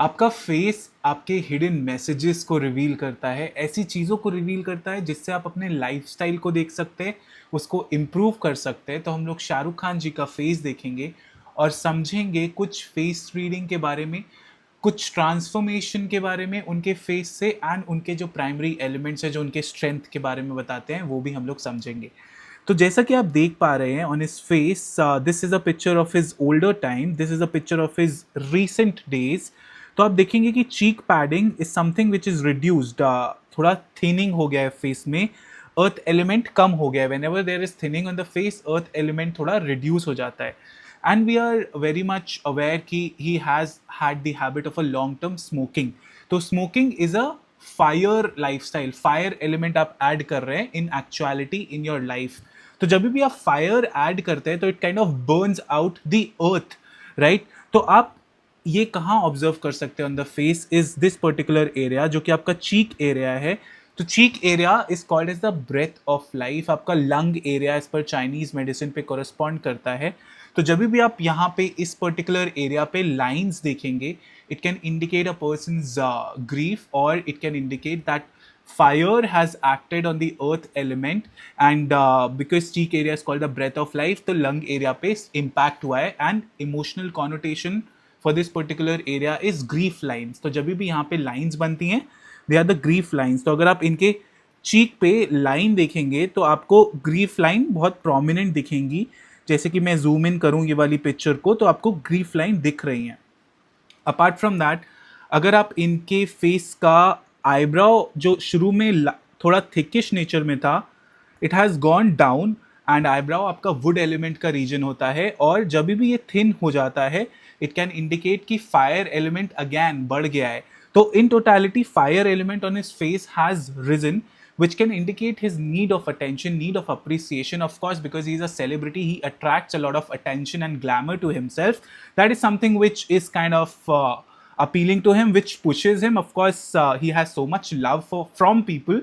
आपका फेस आपके hidden messages को रिवील करता है, ऐसी चीज़ों को रिवील करता है जिससे आप अपने लाइफस्टाइल को देख सकते हैं, उसको इम्प्रूव कर सकते हैं। तो हम लोग शाहरुख खान जी का फेस देखेंगे और समझेंगे कुछ फेस रीडिंग के बारे में, कुछ ट्रांसफॉर्मेशन के बारे में उनके फेस से, एंड उनके जो प्राइमरी एलिमेंट्स है जो उनके स्ट्रेंथ के बारे में बताते हैं वो भी हम लोग समझेंगे। तो जैसा कि आप देख पा रहे हैं on his face, this is a picture of his older time, this is a picture of his recent days. तो आप देखेंगे कि cheek padding is something which is reduced, थोड़ा थिनिंग हो गया है फेस में, अर्थ एलिमेंट कम हो गया है। Whenever there is thinning on the face, earth element थोड़ा रिड्यूस हो जाता है। And we are very much aware कि he has had the habit of a long term smoking. तो smoking is a fire lifestyle, fire element आप add कर रहे हैं in actuality in your life. तो जब भी आप फायर ऐड करते हैं तो it kind of burns out the earth, right. तो आप ये कहाँ ऑब्जर्व कर सकते हैं on the face is this particular area जो कि आपका चीक एरिया है। तो cheek area is called as the breath of life, आपका लंग एरिया इस पर चाइनीज मेडिसिन पे कोरस्पॉन्ड करता है। तो जब भी आप यहाँ पे इस पर्टिकुलर एरिया पे लाइंस देखेंगे, it can indicate a person's grief, or it can indicate that fire has acted on the earth element, and because cheek area is called the breath of life, तो lung area पे impact हुआ है, and emotional connotation for this particular area is grief lines। तो जब भी यहाँ पे lines बनती हैं, they are the grief lines। तो अगर आप इनके चीक पे लाइन देखेंगे तो आपको ग्रीफ लाइन बहुत प्रोमिनेंट दिखेंगी। जैसे कि मैं जूम इन करूं ये वाली पिक्चर को तो आपको ग्रीफ लाइन दिख रही हैं। अपार्ट फ्रॉम दैट, अगर आप इनके फेस का आईब्राउ जो शुरू में थोड़ा थिकिश नेचर में था, it has gone down, and eyebrow आपका वुड एलिमेंट का रीजन होता है, और जब भी ये थिन हो जाता है इट कैन इंडिकेट कि फायर एलिमेंट अगेन बढ़ गया है। तो in totality fire element on his face has risen, which can indicate his need of attention, need of appreciation. Of course, because he's a celebrity, he attracts a lot of attention and glamour to himself. That is something which is kind of appealing to him, which pushes him. Of course, he has so much love from people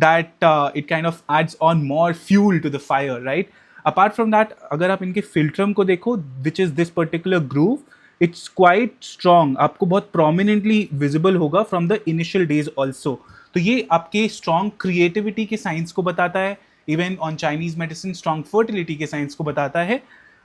that it kind of adds on more fuel to the fire, right? Apart from that, अगर आप इनके philtrum को देखो, which is this particular groove, it's quite strong, आपको बहुत prominently visible होगा from the initial days also. तो ये आपके स्ट्रॉन्ग क्रिएटिविटी के साइंस को बताता है। Even on Chinese medicine strong fertility के साइंस को बताता है।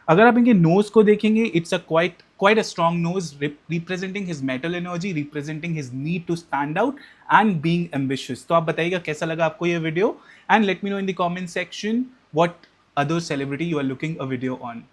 अगर आप इनके नोज को देखेंगे, it's a quite a strong nose, representing his metal energy, representing his need to stand out and being ambitious. तो आप बताइएगा कैसा लगा आपको ये video, and let me know in the comment section what other celebrity you are looking a video on.